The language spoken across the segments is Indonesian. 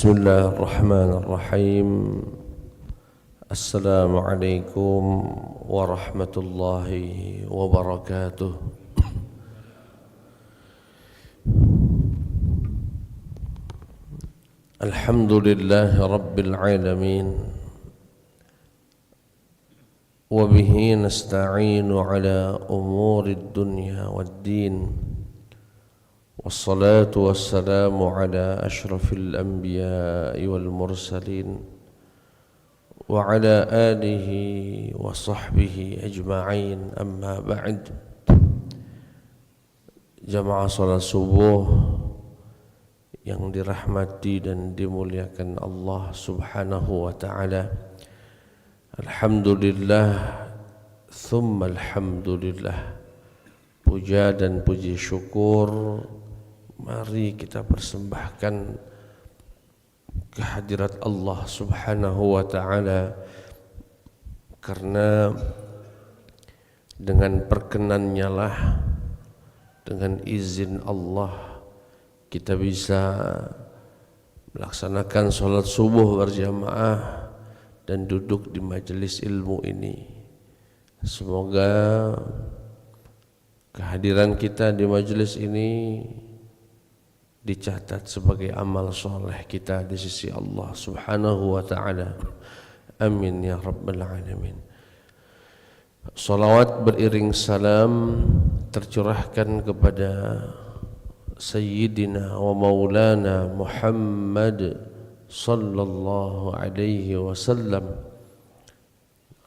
بسم الله الرحمن الرحيم. السلام عليكم ورحمة الله وبركاته. الحمد لله رب العالمين، وبه نستعين على أمور الدنيا والدين، والصلاة والسلام على أشرف الأنبياء والمرسلين وعلى آله وصحبه أجمعين. أما بعد، jamaah salat subuh yang dirahmati dan dimuliakan Allah Subhanahu wa ta'ala. Alhamdulillah, thumma alhamdulillah. Puja dan puji syukur mari kita persembahkan kehadirat Allah Subhanahu wa ta'ala, karena dengan perkenannya lah, dengan izin Allah, kita bisa melaksanakan sholat subuh berjamaah dan duduk di majelis ilmu ini. Semoga kehadiran kita di majelis ini dicatat sebagai amal soleh kita di sisi Allah Subhanahu wa ta'ala. Amin ya rabbal alamin. Salawat beriring salam tercurahkan kepada Sayyidina wa Maulana Muhammad sallallahu alaihi wasallam.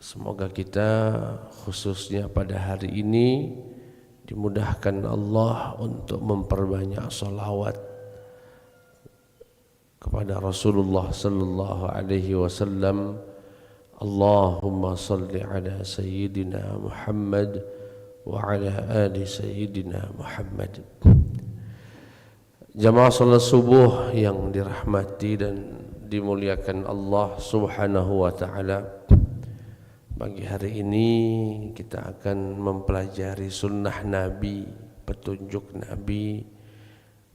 Semoga kita khususnya pada hari ini dimudahkan Allah untuk memperbanyak salawat kepada Rasulullah sallallahu alaihi wasallam. Allahumma salli ala Sayyidina Muhammad wa ala ali Sayyidina Muhammad. Jamaah salat subuh yang dirahmati dan dimuliakan Allah Subhanahu wa ta'ala, pagi hari ini kita akan mempelajari sunnah Nabi, petunjuk Nabi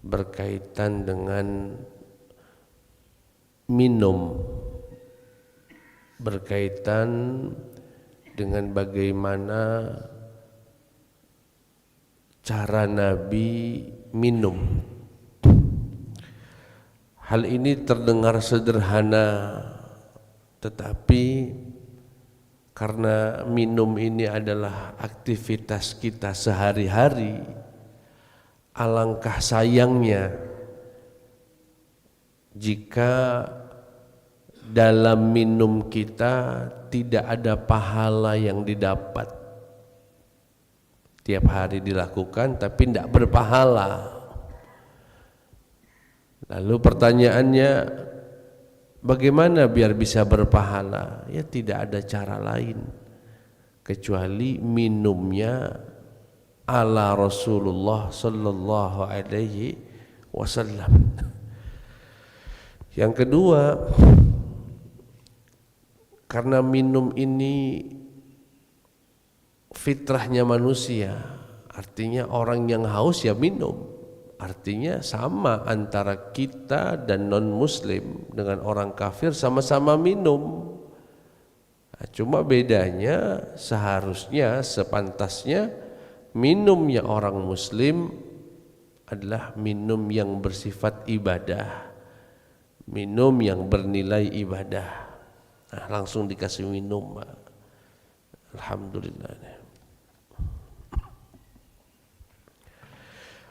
berkaitan dengan minum, berkaitan dengan bagaimana cara Nabi minum. Hal ini terdengar sederhana, tetapi karena minum ini adalah aktivitas kita sehari-hari, alangkah sayangnya jika dalam minum kita tidak ada pahala yang didapat. Tiap hari dilakukan tapi tidak berpahala. Lalu pertanyaannya, bagaimana biar bisa berpahala? Ya tidak ada cara lain kecuali minumnya ala Rasulullah sallallahu alaihi wasallam. Yang kedua, karena minum ini fitrahnya manusia, artinya orang yang haus ya minum. Artinya sama antara kita dan non-muslim dengan orang kafir, sama-sama minum. Nah, cuma bedanya seharusnya sepantasnya minumnya orang muslim adalah minum yang bersifat ibadah, minum yang bernilai ibadah. Nah, langsung dikasih minum. Alhamdulillah.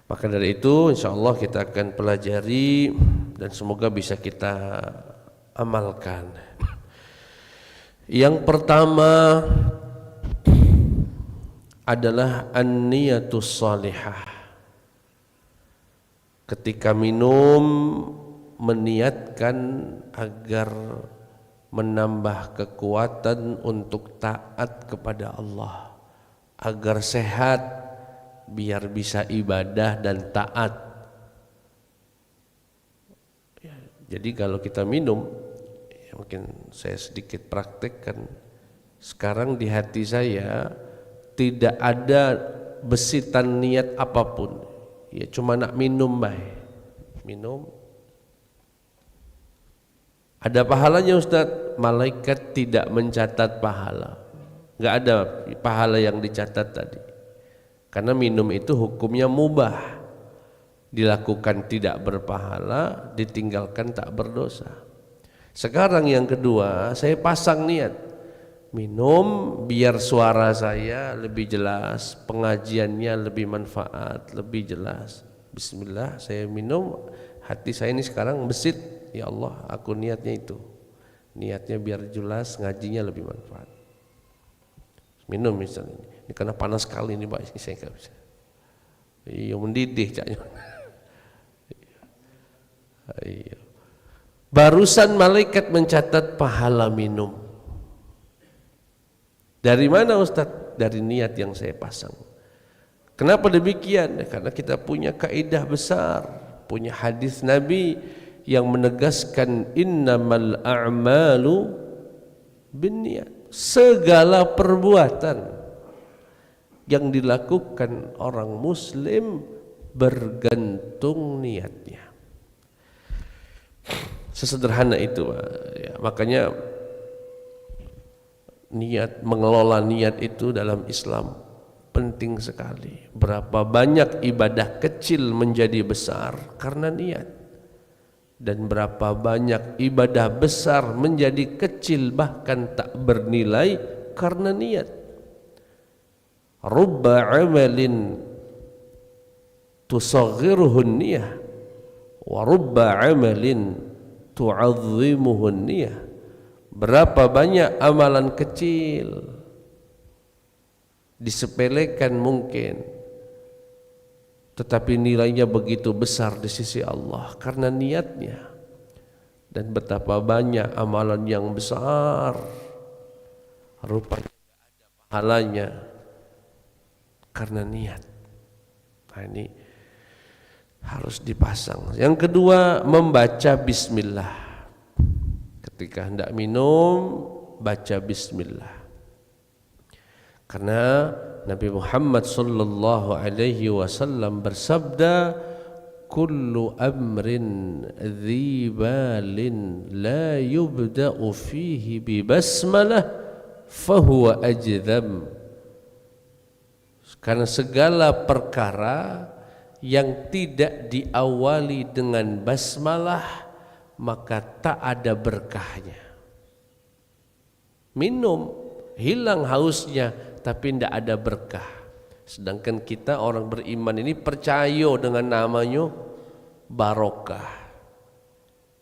Maka dari itu insyaallah kita akan pelajari dan semoga bisa kita amalkan. Yang pertama adalah an-niyatus salihah. Ketika minum, meniatkan agar menambah kekuatan untuk taat kepada Allah, agar sehat, biar bisa ibadah dan taat. Ya, jadi kalau kita minum, ya mungkin saya sedikit praktekkan. Sekarang di hati saya tidak ada besitan niat apapun. Ya cuma nak minum baik. Minum Ada pahalanya Ustaz? Malaikat tidak mencatat pahala. Enggak ada pahala yang dicatat tadi. Karena minum itu hukumnya mubah. Dilakukan tidak berpahala, ditinggalkan tak berdosa. Sekarang yang kedua, saya pasang niat. Minum biar suara saya lebih jelas, pengajiannya lebih manfaat, lebih jelas. Bismillah, saya minum, hati saya ini sekarang besit. Ya Allah, aku niatnya itu. Niatnya biar jelas, ngajinya lebih manfaat. Minum misalnya. Ini karena panas sekali ini Pak, ini saya enggak bisa. Iya, mendidih caknya. Iya. Barusan malaikat mencatat pahala minum. Dari mana Ustaz? Dari niat yang saya pasang. Kenapa demikian? Karena kita punya kaidah besar, punya hadis Nabi yang menegaskan innamal a'malu binniyat. Segala perbuatan yang dilakukan orang muslim bergantung niatnya. Sesederhana itu, ya, makanya niat, mengelola niat itu dalam Islam penting sekali. Berapa banyak ibadah kecil menjadi besar karena niat, dan berapa banyak ibadah besar menjadi kecil bahkan tak bernilai karena niat. Rubba amalin tusaghiruhu niyah wa rubba amalin tu'azzimuhu niyah. Berapa banyak amalan kecil disepelekan mungkin, tetapi nilainya begitu besar di sisi Allah karena niatnya. Dan betapa banyak amalan yang besar rupanya ada pahalanya karena niat. Nah, ini harus dipasang. Yang kedua, membaca bismillah. Ketika hendak minum, baca bismillah. Karena Nabi Muhammad sallallahu alaihi wasallam bersabda, kullu amrin dzibalin la yubda'u fihi bi basmalah fahuwa ajdam. Karena segala perkara yang tidak diawali dengan basmalah maka tak ada berkahnya. Minum, hilang hausnya, tapi tidak ada berkah. Sedangkan kita orang beriman ini percaya dengan namanya barokah.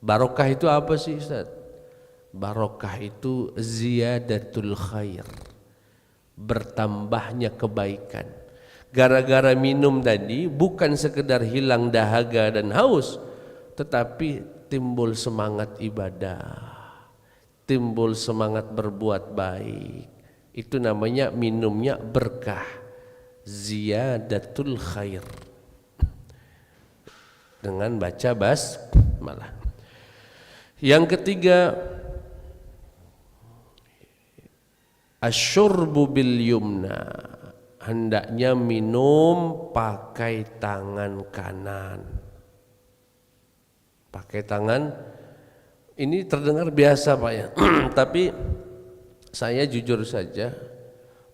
Barokah itu apa sih Ustaz? Barokah itu ziyadatul khair, bertambahnya kebaikan. Gara-gara minum tadi bukan sekedar hilang dahaga dan haus, tetapi timbul semangat ibadah, timbul semangat berbuat baik. Itu namanya minumnya berkah, ziyadatul khair, dengan baca basmalah. Yang ketiga, asyurbu bil yumna, hendaknya minum pakai tangan kanan. Pakai tangan, ini terdengar biasa Pak ya, tapi saya jujur saja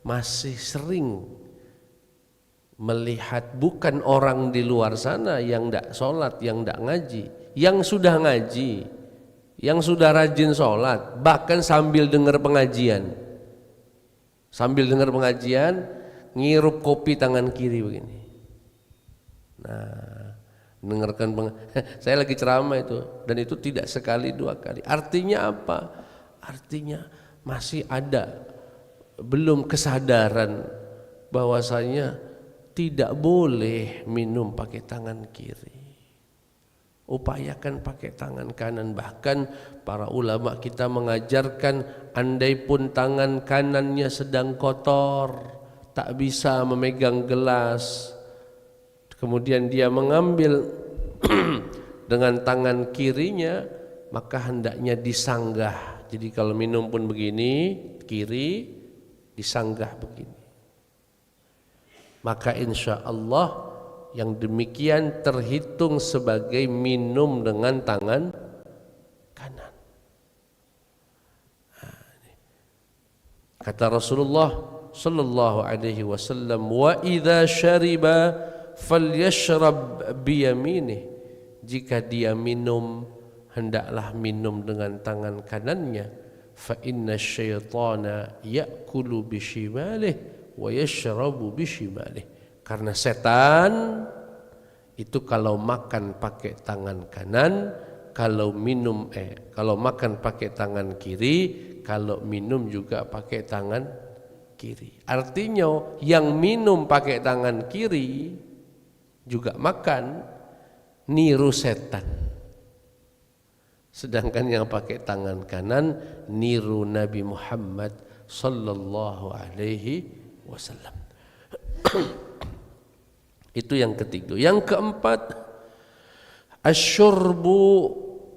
masih sering melihat bukan orang di luar sana yang tidak sholat, yang tidak ngaji, yang sudah ngaji, yang sudah rajin sholat, bahkan sambil dengar pengajian. Sambil dengar pengajian, ngirup kopi tangan kiri begini. Nah, dengarkan saya lagi ceramah itu, dan itu tidak sekali dua kali. Artinya apa? Artinya masih ada belum kesadaran bahwasanya tidak boleh minum pakai tangan kiri. Upayakan pakai tangan kanan. Bahkan para ulama kita mengajarkan, andai pun tangan kanannya sedang kotor, tak bisa memegang gelas, kemudian dia mengambil dengan tangan kirinya, maka hendaknya disanggah. Jadi kalau minum pun begini, kiri disanggah begini. Maka insya Allah yang demikian terhitung sebagai minum dengan tangan kanan. Kata Rasulullah sallallahu alaihi wasallam, wa idza syariba falyashrab biyaminih. Jika dia minum, hendaklah minum dengan tangan kanannya. Fa inna syaitana ya'kulu bishimalih wa yashrabu bishimalih. Karena setan itu kalau makan pakai tangan kanan, kalau makan pakai tangan kiri, kalau minum juga pakai tangan kiri. Artinya yang minum pakai tangan kiri juga makan, niru setan. Sedangkan yang pakai tangan kanan niru Nabi Muhammad sallallahu alaihi wasallam. Itu yang ketiga. Yang keempat, asyurbu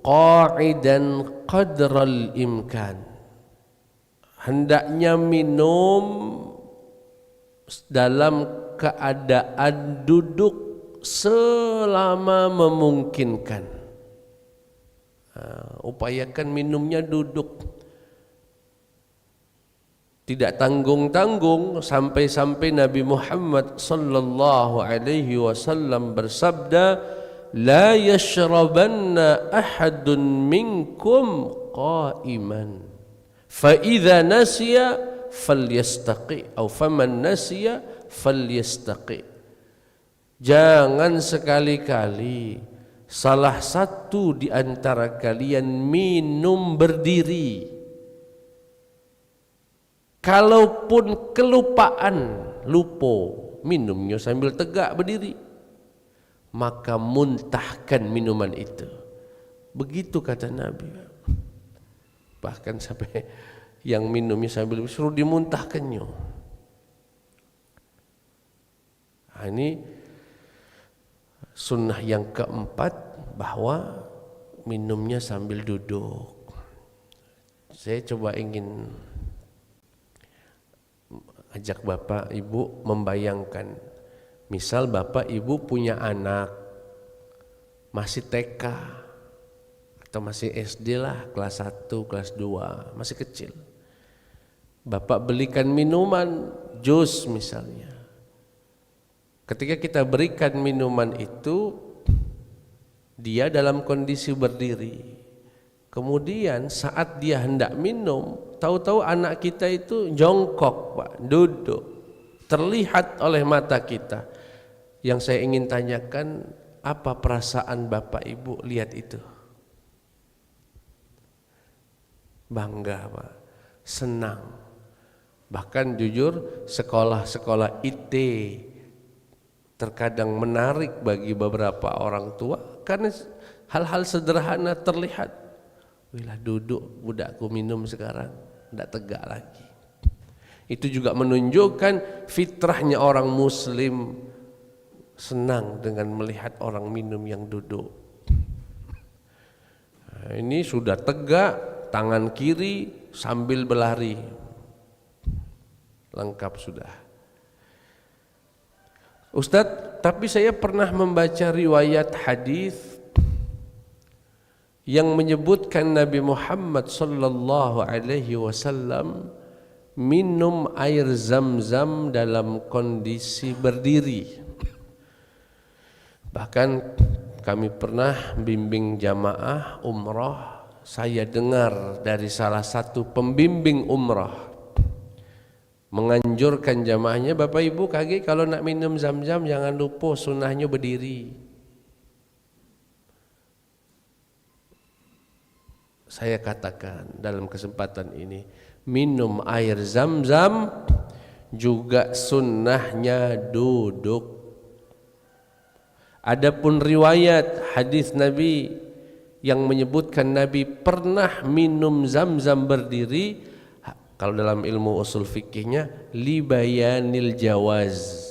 qa'idan qadral imkan. Hendaknya minum dalam keadaan duduk selama memungkinkan. Upayakan minumnya duduk, tidak tanggung-tanggung. Sampai-sampai Nabi Muhammad sallallahu alaihi wasallam bersabda, la yashrabanna ahadun minkum qa'iman fa idza nasiya falyastaqi atau faman nasiya falyastaqi. Jangan sekali-kali salah satu di antara kalian minum berdiri. Kalaupun kelupaan, lupa minumnya sambil tegak berdiri, maka muntahkan minuman itu. Begitu kata Nabi. Bahkan sampai yang minumnya sambil suruh dimuntahkannya. Nah, ini sunnah yang keempat, bahwa minumnya sambil duduk. Saya coba ingin ajak Bapak Ibu membayangkan, misal Bapak Ibu punya anak masih TK atau masih SD lah, kelas 1, kelas 2, masih kecil. Bapak belikan minuman, jus misalnya. Ketika kita berikan minuman itu, dia dalam kondisi berdiri. Kemudian saat dia hendak minum, tahu-tahu anak kita itu jongkok, Pak, duduk, terlihat oleh mata kita. Yang saya ingin tanyakan, apa perasaan Bapak Ibu lihat itu? Bangga, Pak, senang. Bahkan jujur, sekolah-sekolah IT terkadang menarik bagi beberapa orang tua karena hal-hal sederhana terlihat. Wilah duduk budakku minum sekarang, tidak tegak lagi. Itu juga menunjukkan fitrahnya orang muslim, senang dengan melihat orang minum yang duduk. Nah, ini sudah tegak, tangan kiri sambil berlari, lengkap sudah. Ustadz, tapi saya pernah membaca riwayat hadis yang menyebutkan Nabi Muhammad sallallahu alaihi wasallam minum air zam-zam dalam kondisi berdiri. Bahkan kami pernah bimbing jamaah umrah, saya dengar dari salah satu pembimbing umrah menganjurkan jamaahnya, Bapak Ibu kaget kalau nak minum zam-zam jangan lupa sunnahnya berdiri. Saya katakan dalam kesempatan ini, minum air zam-zam juga sunnahnya duduk. Adapun riwayat hadis Nabi yang menyebutkan Nabi pernah minum zam-zam berdiri, kalau dalam ilmu usul fikihnya libayanil jawaz,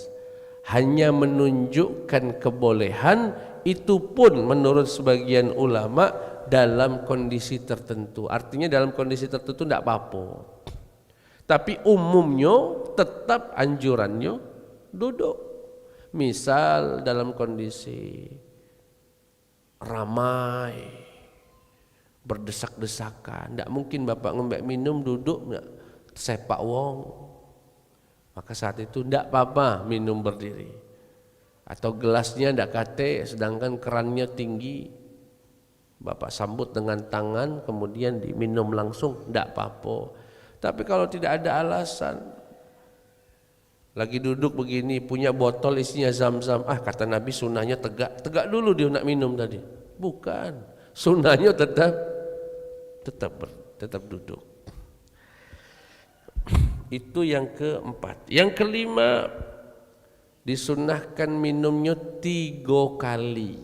hanya menunjukkan kebolehan, itu pun menurut sebagian ulama dalam kondisi tertentu. Artinya dalam kondisi tertentu tidak apa-apa, tapi umumnya tetap anjurannya duduk. Misal dalam kondisi ramai, berdesak-desakan, tidak mungkin Bapak ngembek minum duduk, enggak. sepak wong, maka saat itu tidak apa-apa minum berdiri. Atau gelasnya tidak kate sedangkan kerannya tinggi, Bapak sambut dengan tangan kemudian diminum langsung, tidak apa-apa. Tapi kalau tidak ada alasan, lagi duduk begini punya botol isinya zam-zam, kata Nabi sunnahnya tegak dulu dia nak minum tadi. Bukan, sunnahnya tetap duduk. Itu yang keempat. Yang kelima, disunnahkan minumnya 3 kali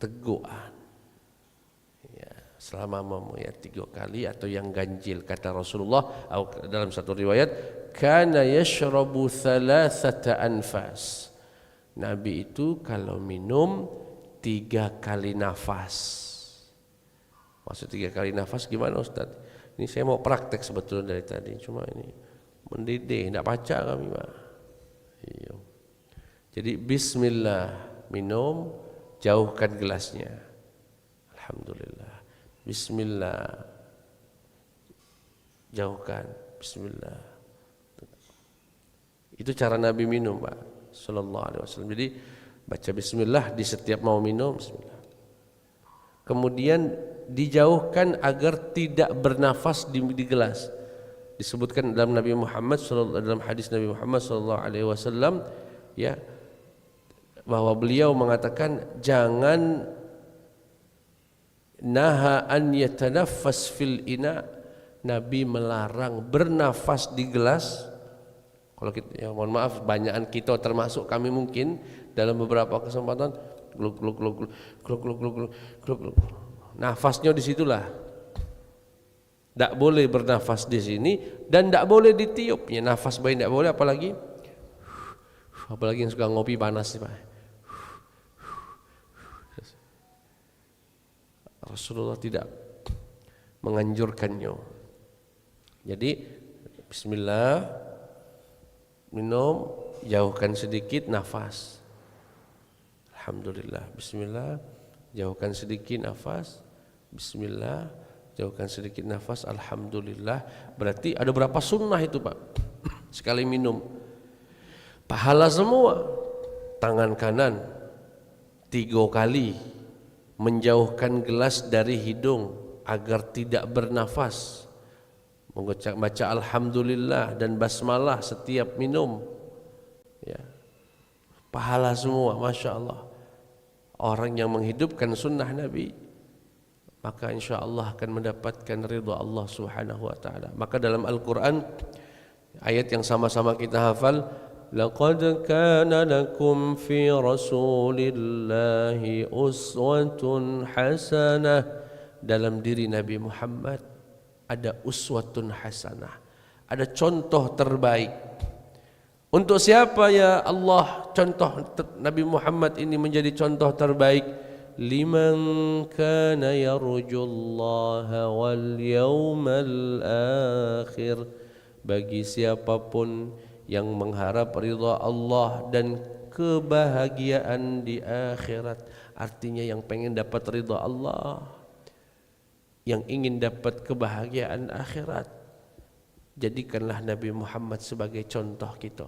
tegukan. Selama ya 3 kali atau yang ganjil, kata Rasulullah dalam satu riwayat, kana yashrabu 3 anfas. Nabi itu kalau minum 3 kali nafas. Maksud 3 kali nafas gimana Ustaz? Ini saya mau praktek sebetulnya dari tadi, cuma ini mendidih, tidak baca kami Pak. Iya. Jadi bismillah minum, jauhkan gelasnya. Alhamdulillah. Bismillah, jauhkan. Bismillah. Itu cara Nabi minum, Pak, sallallahu alaihi wasallam. Jadi baca bismillah di setiap mau minum, bismillah. Kemudian dijauhkan agar tidak bernafas di gelas. Disebutkan dalam dalam hadis Nabi Muhammad sallallahu alaihi wasallam, ya, bahwa beliau mengatakan jangan naha an yatanaffas fil ina. Nabi melarang bernafas di gelas. Kalau kita, ya mohon maaf, banyakan kita termasuk kami mungkin dalam beberapa kesempatan gluk gluk gluk gluk gluk gluk gluk gluk gluk. Nafasnya di situlah. Tidak boleh bernafas di sini dan tidak boleh ditiupnya. Nafas bayi tidak boleh, apalagi yang suka ngopi panas sih, Pak. Rasulullah tidak menganjurkannya. Jadi bismillah minum, jauhkan sedikit nafas. Alhamdulillah. Bismillah, jauhkan sedikit nafas. Bismillah, jauhkan sedikit nafas. Alhamdulillah. Berarti ada berapa sunnah itu, Pak? Sekali minum pahala semua. Tangan kanan 3 kali menjauhkan gelas dari hidung agar tidak bernafas, baca alhamdulillah dan basmalah setiap minum, ya, pahala semua, masya Allah. Orang yang menghidupkan sunnah Nabi, maka insya Allah akan mendapatkan ridha Allah subhanahu wa ta'ala. Maka dalam Al-Quran, ayat yang sama-sama kita hafal, laqad kana lakum fi rasulillahi uswatun hasanah. Dalam diri Nabi Muhammad ada uswatun hasanah, ada contoh terbaik. Untuk siapa ya Allah contoh Nabi Muhammad ini menjadi contoh terbaik? Liman kana yarjullaha wal yawmal akhir. Bagi siapapun yang mengharap ridha Allah dan kebahagiaan di akhirat. Artinya yang pengen dapat ridha Allah, yang ingin dapat kebahagiaan akhirat, jadikanlah Nabi Muhammad sebagai contoh kita.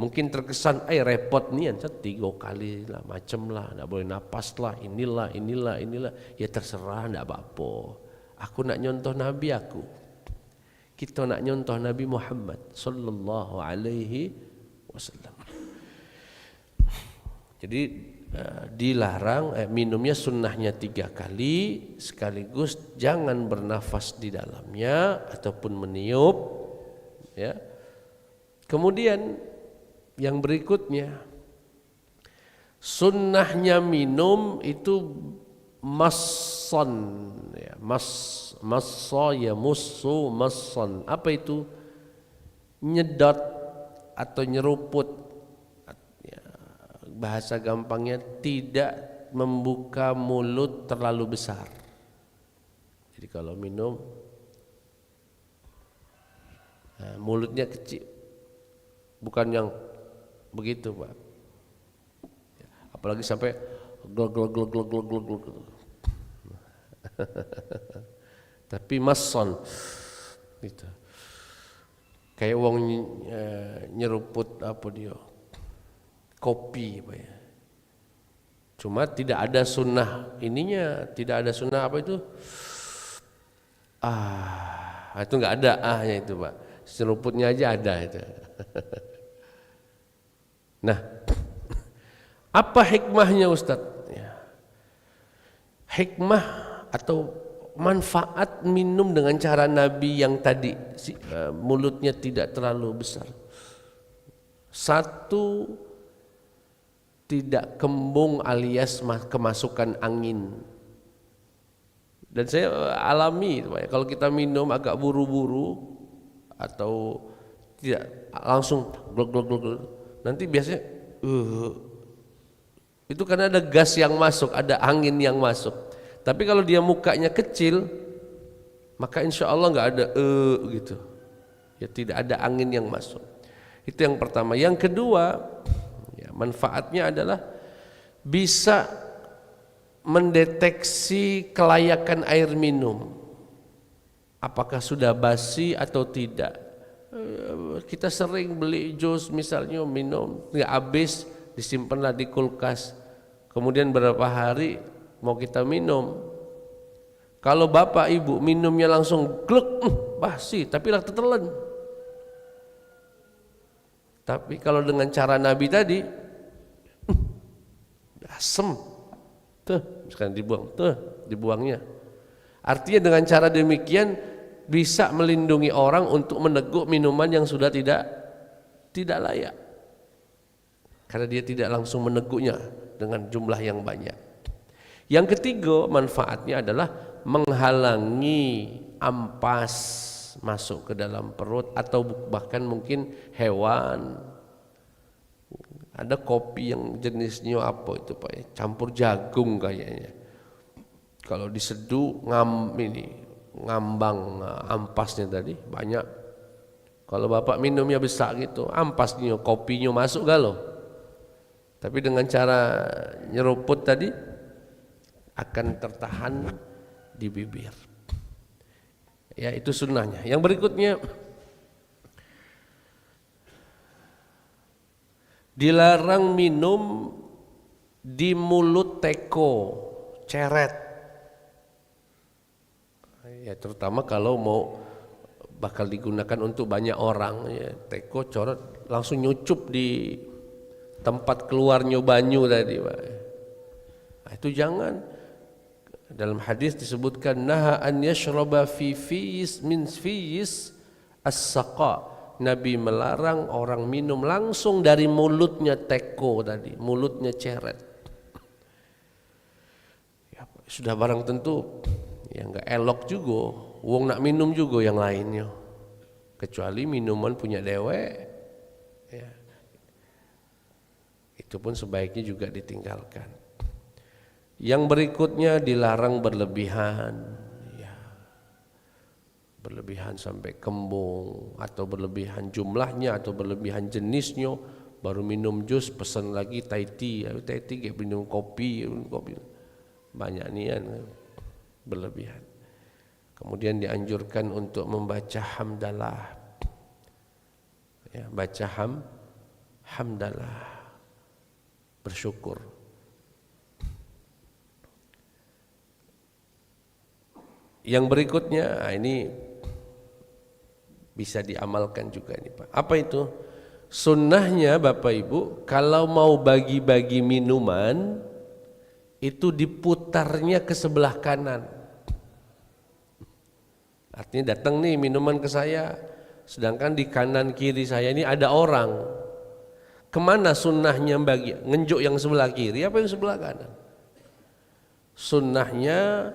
Mungkin terkesan repot nih, 3 kali lah, macam lah, tidak boleh napas lah, inilah. Ya terserah, tidak apa-apa. Aku nak nyontoh Nabi aku. Kita nak nyontoh Nabi Muhammad sallallahu alaihi wasallam. Jadi dilarang minumnya sunnahnya 3 kali sekaligus, jangan bernafas di dalamnya ataupun meniup, ya. Kemudian yang berikutnya, sunnahnya minum itu masson, ya, massa ya mussu masson. Apa itu? Nyedot atau nyeruput, ya, bahasa gampangnya tidak membuka mulut terlalu besar. Jadi kalau minum mulutnya kecil, bukan yang begitu, Pak. Apalagi sampai glog. Tapi masson gitu. kayak wong nyeruput apa dia, kopi apa ya. Cuma tidak ada sunnah ininya, tidak ada sunnah apa itu, itu nggak ada ahnya itu Pak, seruputnya aja ada itu. Nah, apa hikmahnya Ustadz? Ya. Hikmah atau manfaat minum dengan cara Nabi yang tadi, mulutnya tidak terlalu besar. Satu, tidak kembung alias kemasukan angin. Dan saya alami, kalau kita minum agak buru-buru atau tidak langsung glok, nanti biasanya itu karena ada gas yang masuk, ada angin yang masuk. Tapi kalau dia mukanya kecil, maka insya Allah nggak ada gitu, ya tidak ada angin yang masuk. Itu yang pertama. Yang kedua, ya, manfaatnya adalah bisa mendeteksi kelayakan air minum, apakah sudah basi atau tidak. Kita sering beli jus misalnya, minum nggak habis, disimpanlah di kulkas, kemudian beberapa hari mau kita minum. Kalau bapak ibu minumnya langsung gluk, basi tapi lah tetelan. Tapi kalau dengan cara Nabi tadi, asem, sekarang dibuangnya. Artinya dengan cara demikian bisa melindungi orang untuk meneguk minuman yang sudah tidak layak, karena dia tidak langsung meneguknya dengan jumlah yang banyak. Yang ketiga manfaatnya adalah menghalangi ampas masuk ke dalam perut atau bahkan mungkin hewan. Ada kopi yang jenisnya apa itu Pak ya? Campur jagung kayaknya. Kalau diseduh ngambang ampasnya tadi banyak. Kalau bapak minumnya besar gitu, ampasnya kopinya masuk galau. Tapi dengan cara nyeruput tadi akan tertahan di bibir. Ya, itu sunnahnya. Yang berikutnya, dilarang minum di mulut teko, ceret. Ya, terutama kalau mau bakal digunakan untuk banyak orang, ya, teko coret langsung nyucup di tempat keluarnya banyu tadi, Pak. Nah, itu jangan. Dalam hadis disebutkan naha an yashraba fi fiyis min fiyis as-saqa. Nabi melarang orang minum langsung dari mulutnya teko tadi, mulutnya ceret. Ya, sudah barang tentu ya enggak elok juga, wong nak minum juga yang lainnya. Kecuali minuman punya dewek. Ya. Itu pun sebaiknya juga ditinggalkan. Yang berikutnya dilarang berlebihan, ya, berlebihan sampai kembung atau berlebihan jumlahnya atau berlebihan jenisnya. Baru minum jus pesan lagi Thai tea kayak minum kopi banyak nian, berlebihan. Kemudian dianjurkan untuk membaca hamdalah, ya, baca hamdalah, bersyukur. Yang berikutnya, ini bisa diamalkan juga nih Pak. Apa itu? Sunnahnya Bapak Ibu, kalau mau bagi-bagi minuman, itu diputarnya ke sebelah kanan. Artinya datang nih minuman ke saya, sedangkan di kanan kiri saya ini ada orang. Kemana sunnahnya bagi? Ngenjuk yang sebelah kiri apa yang sebelah kanan? Sunnahnya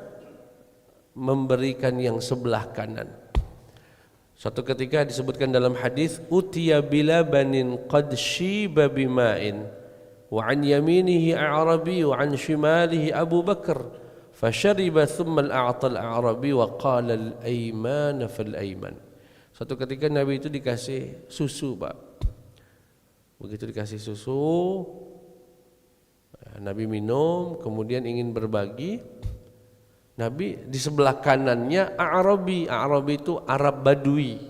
memberikan yang sebelah kanan. Suatu ketika disebutkan dalam hadis, utiya bilabanin qad shiba bima'in wa an yaminihi a'rabi wa an shimalihi Abu Bakar fashariba thumma al-a'ta al-a'rabi wa qala al-ayman fal-ayman. Suatu ketika Nabi itu dikasih susu, Pak. Begitu dikasih susu, Nabi minum, kemudian ingin berbagi. Nabi di sebelah kanannya A'rabi. A'rabi itu Arab Badui,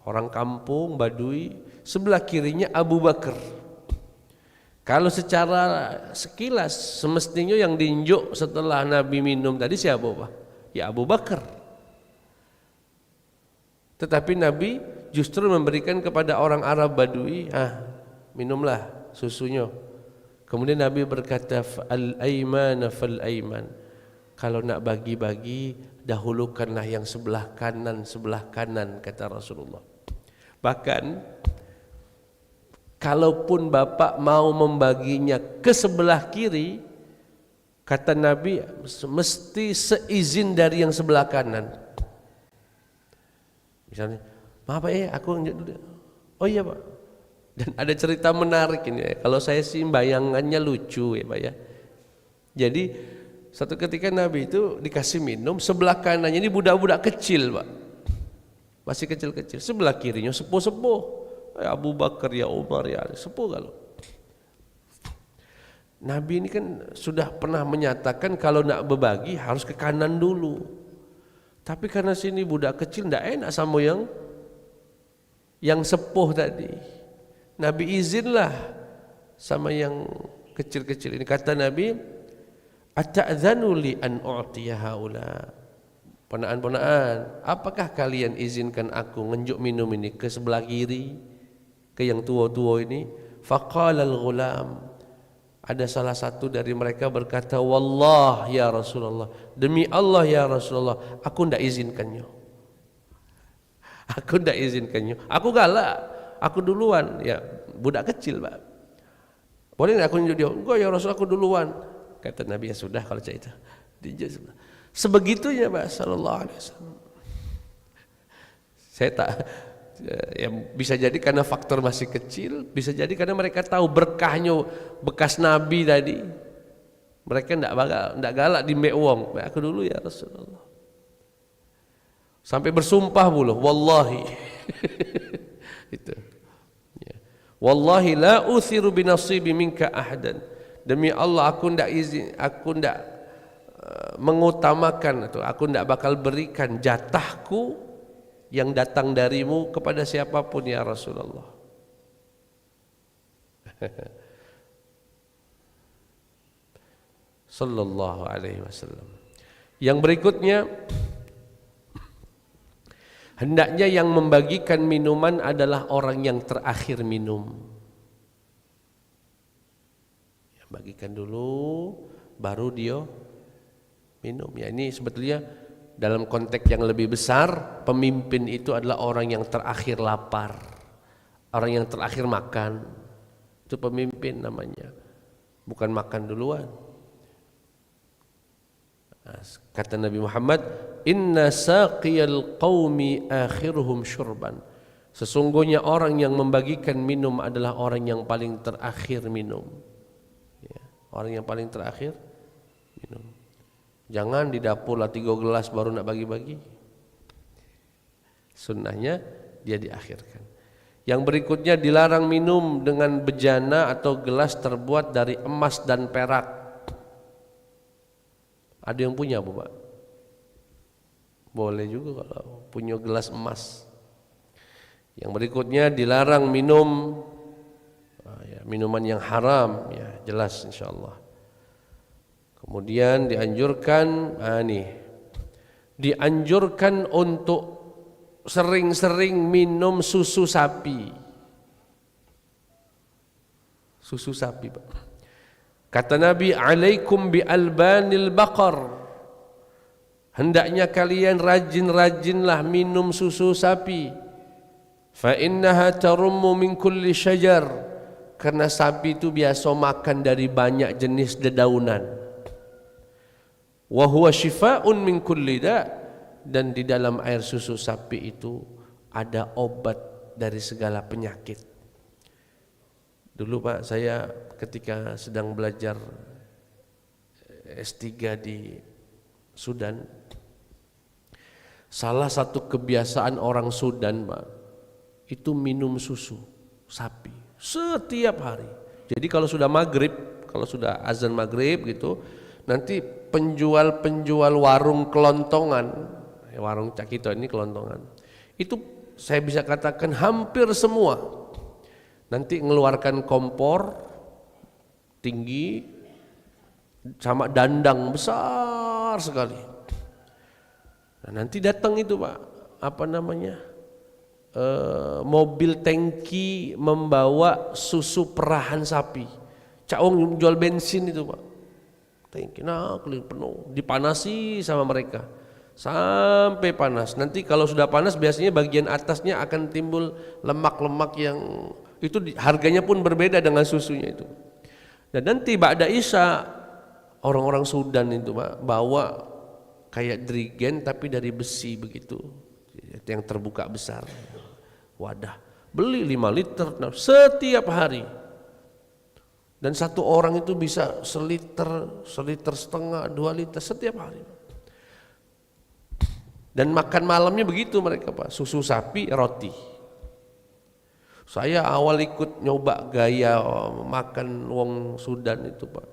orang kampung Badui, sebelah kirinya Abu Bakar. Kalau secara sekilas semestinya yang diinjuk setelah Nabi minum tadi siapa Pak? Ya Abu Bakar. Tetapi Nabi justru memberikan kepada orang Arab Badui, minumlah susunya. Kemudian Nabi berkata, al-aiman fal-aiman. Kalau nak bagi-bagi, dahulukanlah yang sebelah kanan, kata Rasulullah. Bahkan, kalaupun bapak mau membaginya ke sebelah kiri, kata Nabi, mesti seizin dari yang sebelah kanan. Misalnya, maaf Pak aku lanjut dulu. Oh iya Pak. Dan ada cerita menarik ini ya. Kalau saya sih bayangannya lucu ya Pak ya. Jadi satu ketika Nabi itu dikasih minum, sebelah kanannya ini budak-budak kecil Pak. Masih kecil-kecil. Sebelah kirinya sepuh-sepuh. Ya Abu Bakar, ya Umar, ya sepuh kalau. Nabi ini kan sudah pernah menyatakan kalau nak berbagi harus ke kanan dulu. Tapi karena sini budak kecil tidak enak sama yang sepuh tadi. Nabi izinlah sama yang kecil-kecil ini. Kata Nabi, ata'dzanu li an u'tiya haula. Ponaan-ponaan, apakah kalian izinkan aku ngenjuk minum ini ke sebelah kiri, ke yang tua-tua ini? Faqala al-ghulam. Ada salah satu dari mereka berkata, wallah ya Rasulullah, demi Allah ya Rasulullah, aku tidak izinkannya. Aku tidak izinkannya. Aku galak, aku duluan. Ya budak kecil Pak. Boleh tidak aku nunjuk dia? Enggak ya Rasul, aku duluan. Kata Nabi, ya sudah kalau cerita. Sebegitunya Pak sallallahu alaihi wasallam. Saya tak ya bisa jadi karena faktor masih kecil, bisa jadi karena mereka tahu berkahnya bekas Nabi tadi. Mereka tidak galak di wong. Aku dulu ya Rasulullah. Sampai bersumpah pula, wallahi. Itu. Ya. Wallahi la uthiru bi nasibi minka ahadan. Demi Allah aku tidak mengutamakan atau aku tidak bakal berikan jatahku yang datang darimu kepada siapapun ya Rasulullah. Sallallahu alaihi wasallam. Yang berikutnya, hendaknya yang membagikan minuman adalah orang yang terakhir minum. Ya, bagikan dulu, baru dia minum. Ya ini sebetulnya dalam konteks yang lebih besar, pemimpin itu adalah orang yang terakhir lapar, orang yang terakhir makan. Itu pemimpin namanya, bukan makan duluan. Kata Nabi Muhammad, inna saqiyal qaumi akhiruhum syurban. Sesungguhnya orang yang membagikan minum adalah orang yang paling terakhir minum. Ya, orang yang paling terakhir minum. Jangan di dapur lah 3 gelas baru nak bagi-bagi. Sunnahnya dia diakhirkan. Yang berikutnya dilarang minum dengan bejana atau gelas terbuat dari emas dan perak. Ada yang punya apa Pak? Boleh juga kalau punya gelas emas. Yang berikutnya dilarang minum minuman yang haram, ya jelas insyaallah. Kemudian dianjurkan untuk sering-sering minum susu sapi. Susu sapi Pak. Kata Nabi, alaikum bi albanil baqar. Hendaknya kalian rajin-rajinlah minum susu sapi. Fa innaha tarummu min kulli syajar. Karena sapi itu biasa makan dari banyak jenis dedaunan. Wa huwa shifaa'un min kulli da', dan di dalam air susu sapi itu ada obat dari segala penyakit. Dulu Pak, saya ketika sedang belajar S3 di Sudan, salah satu kebiasaan orang Sudan Pak, itu minum susu sapi setiap hari. Jadi kalau sudah maghrib, kalau sudah azan maghrib gitu, nanti penjual-penjual warung kelontongan, warung cakito ini kelontongan, itu saya bisa katakan hampir semua nanti mengeluarkan kompor tinggi sama dandang besar sekali. Nah, nanti datang itu Pak, apa namanya, mobil tangki membawa susu perahan sapi. Cawong jual bensin itu Pak, tangki keliling penuh, dipanasi sama mereka sampai panas. Nanti kalau sudah panas biasanya bagian atasnya akan timbul lemak-lemak yang itu harganya pun berbeda dengan susunya itu. Dan nanti ba'da Isya orang-orang Sudan itu Pak bawa kayak dirigen tapi dari besi begitu, yang terbuka besar, wadah, beli 5 liter setiap hari. Dan satu orang itu bisa seliter setengah, 2 liter setiap hari. Dan makan malamnya begitu mereka Pak, susu sapi, roti. Saya awal ikut nyoba gaya makan wong Sudan itu Pak.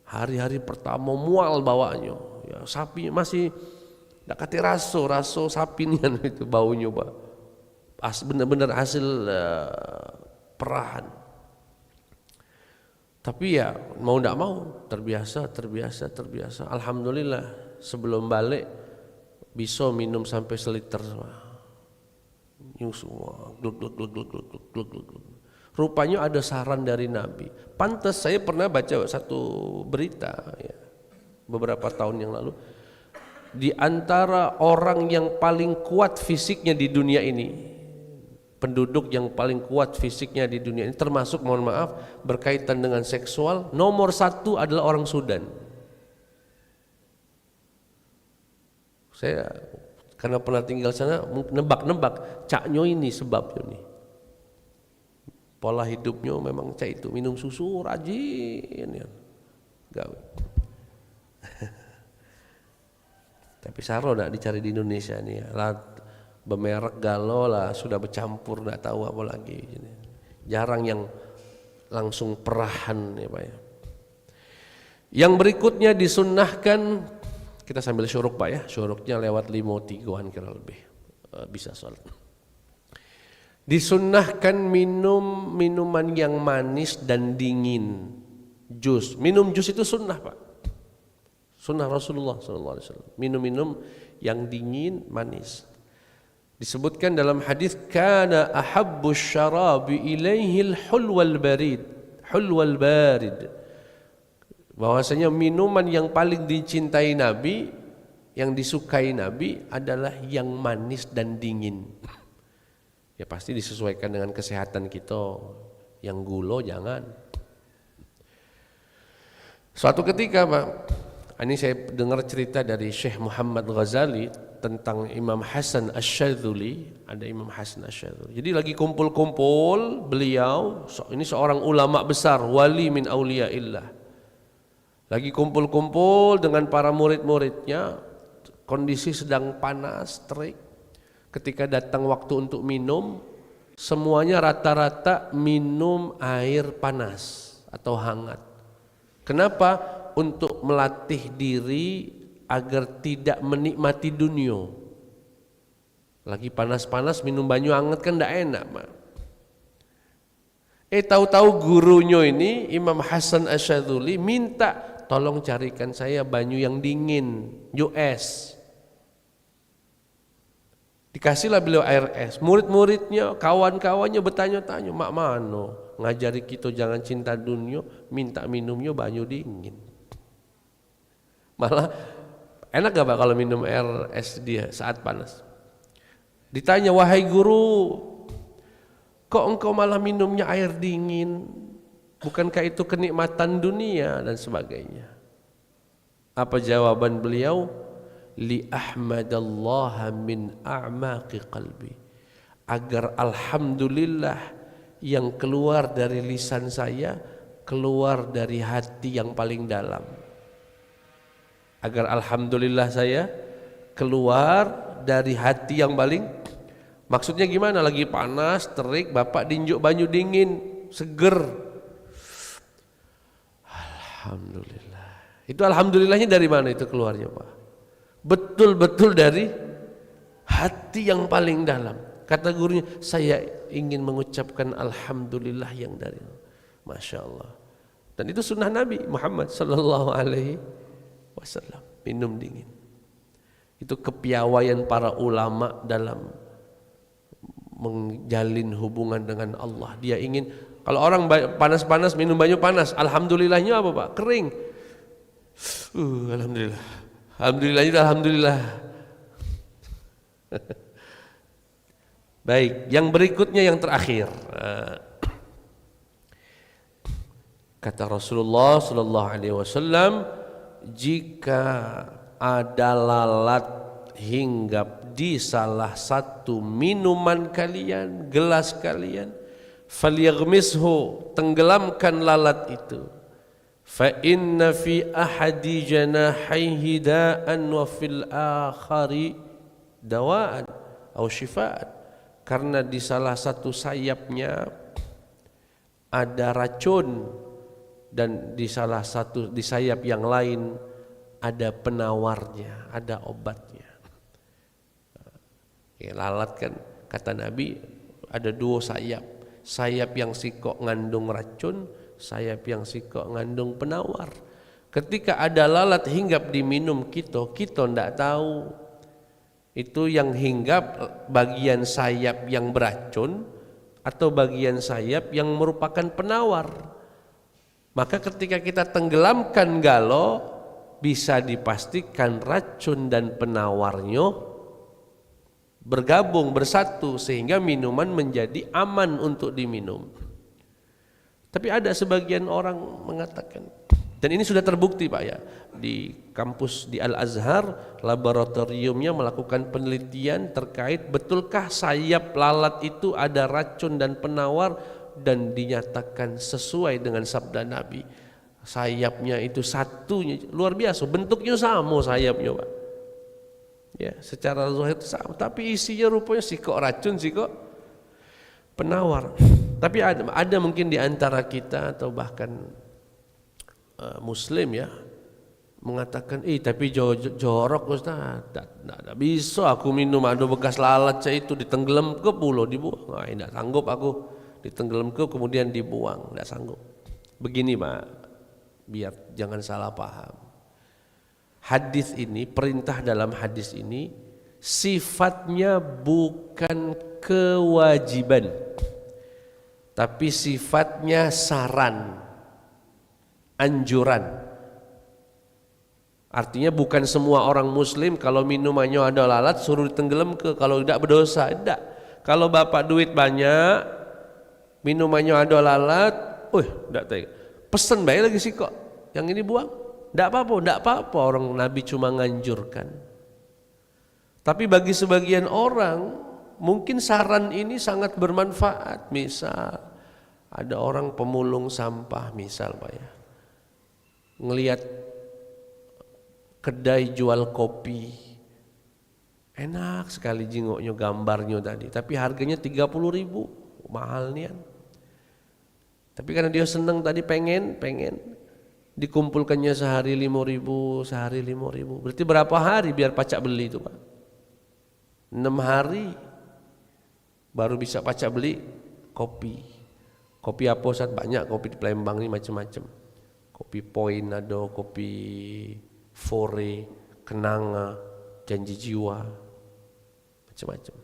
Hari-hari pertama mual bawaannya, ya sapi masih ndak kate raso sapi nian itu baunya Pak. Benar-benar hasil perahan. Tapi ya mau ndak mau terbiasa. Alhamdulillah sebelum balik bisa minum sampai seliter semua. Rupanya ada saran dari Nabi. Pantas saya pernah baca satu berita ya, beberapa tahun yang lalu. Di antara orang yang paling kuat fisiknya di dunia ini, penduduk yang paling kuat fisiknya di dunia ini, termasuk mohon maaf berkaitan dengan seksual, nomor 1 adalah orang Sudan. Saya karena pernah tinggal sana nebak-nebak caknyo ini sebabnya nih. Pola hidupnya memang cak itu, minum susu rajin ya. Gawe. Tapi saro nak dicari di Indonesia nih ya. Bemerek galo lah, sudah bercampur nggak tahu apa lagi. Jarang yang langsung perahan ya Pak ya. Yang berikutnya disunnahkan, kita sambil syuruk Pak ya, syuruknya lewat 5.3-an kira lebih bisa sholat. Disunnahkan minum minuman yang manis dan dingin, jus. Minum jus itu sunnah Pak, sunnah Rasulullah SAW. Minum-minum yang dingin manis. Disebutkan dalam hadis, kana ahabbu syarabi ilaihi al-hulwal barid. Bahwasanya minuman yang paling dicintai Nabi, yang disukai Nabi adalah yang manis dan dingin. Ya pasti disesuaikan dengan kesehatan kita. Yang gula jangan. Suatu ketika Pak, ini saya dengar cerita dari Syekh Muhammad Ghazali tentang Imam Hasan Asy-Syadzuli. Ada Imam Hasan Asy-Syadzuli. Jadi lagi kumpul-kumpul beliau, ini seorang ulama besar, wali min auliyaillah. Lagi kumpul-kumpul dengan para murid-muridnya, kondisi sedang panas, terik. Ketika datang waktu untuk minum, semuanya rata-rata minum air panas atau hangat. Kenapa? Untuk melatih diri agar tidak menikmati dunia. Lagi panas-panas minum banyu hangat kan tidak enak, Mak. Tahu-tahu gurunya ini Imam Hasan Asy-Syadzuli minta tolong carikan saya banyu yang dingin, US. Dikasihlah beliau air es. Murid-muridnya, kawan-kawannya bertanya-tanya, mak mano ngajari kita jangan cinta dunia, minta minumnya banyu dingin. Malah enak gak Pak kalau minum air es dia saat panas? Ditanya, wahai guru, kok engkau malah minumnya air dingin? Bukankah itu kenikmatan dunia dan sebagainya? Apa jawaban beliau? Li ahmadallaha min a'maqi qalbi, agar alhamdulillah yang keluar dari lisan saya keluar dari hati yang paling dalam. Agar alhamdulillah saya keluar dari hati yang paling, maksudnya gimana? Lagi panas, terik, bapak dinjuk banyu dingin, seger. Alhamdulillah. Itu alhamdulillahnya dari mana itu keluarnya Pak? Betul-betul dari hati yang paling dalam. Kata gurunya, saya ingin mengucapkan alhamdulillah yang dari. Masya Allah. Dan itu sunnah Nabi Muhammad sallallahu alaihi wasallam, minum dingin. Itu kepiawaian para ulama dalam menjalin hubungan dengan Allah. Dia ingin, kalau orang panas-panas minum banyu panas, alhamdulillahnya apa Pak? Kering. Alhamdulillah. Alhamdulillahnya alhamdulillah. Baik, yang berikutnya yang terakhir. Kata Rasulullah sallallahu alaihi wasallam, jika ada lalat hinggap di salah satu minuman kalian, gelas kalian, falyaghmishu, tenggelamkan lalat itu. Fa inna fi ahadi janahaihi da'an wa fil akhari dawaan atau syifaan. Karena di salah satu sayapnya ada racun dan di salah satu di sayap yang lain ada penawarnya, ada obatnya. Ya, lalat kan kata Nabi ada dua sayap. Sayap yang sikok ngandung racun, sayap yang sikok ngandung penawar. Ketika ada lalat hinggap di minum kita ndak tahu itu yang hinggap bagian sayap yang beracun atau bagian sayap yang merupakan penawar. Maka ketika kita tenggelamkan galo, bisa dipastikan racun dan penawarnya bergabung bersatu sehingga minuman menjadi aman untuk diminum. Tapi ada sebagian orang mengatakan, dan ini sudah terbukti Pak ya, di kampus di Al-Azhar laboratoriumnya melakukan penelitian terkait betulkah sayap lalat itu ada racun dan penawar, dan dinyatakan sesuai dengan sabda Nabi. Sayapnya itu satunya luar biasa, bentuknya sama sayapnya Pak. Ya, secara zahir sama, tapi isinya rupanya sikok racun, sikok penawar. Tapi ada mungkin di antara kita atau bahkan muslim ya mengatakan, tapi jorok Ustaz, tidak bisa aku minum, ada bekas lalat saya itu ditenggelam ke pulau dibuang. Tidak sanggup aku ditenggelam ke kemudian dibuang, tidak sanggup. Begini Pak, biar jangan salah paham. Hadis ini, perintah dalam hadis ini sifatnya bukan kewajiban, tapi sifatnya saran, anjuran. Artinya bukan semua orang muslim kalau minumannya ada lalat suruh ditenggelam ke, kalau tidak berdosa. Tidak. Kalau bapak duit banyak, minumannya ada lalat, tidak tega. Pesen baik lagi sih kok, yang ini buang. Tidak apa-apa, orang Nabi cuma nganjurkan. Tapi bagi sebagian orang, mungkin saran ini sangat bermanfaat. Misal, ada orang pemulung sampah misal Pak ya, ngelihat kedai jual kopi, enak sekali jingoknya, gambarnya tadi, tapi harganya 30.000, mahal nian. Tapi karena dia senang tadi, pengen dikumpulkannya sehari 5.000, sehari 5.000. Berarti berapa hari biar pacak beli itu Pak? 6 hari baru bisa pacak beli kopi. Kopi apa Ustaz? Banyak kopi di Palembang ini macam-macam. Kopi Poin ada, kopi Fore, Kenanga, Janji Jiwa, macam-macam.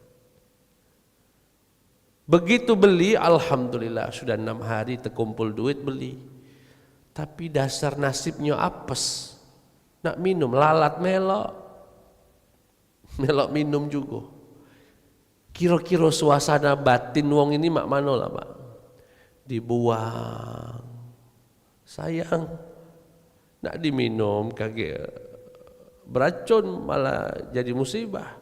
Begitu beli, alhamdulillah sudah 6 hari terkumpul duit beli. Tapi dasar nasibnya apes, nak minum lalat melok minum juga. Kira-kira suasana batin wong ini mak mano lah Pak? Dibuang, sayang, nak diminum kaget beracun malah jadi musibah.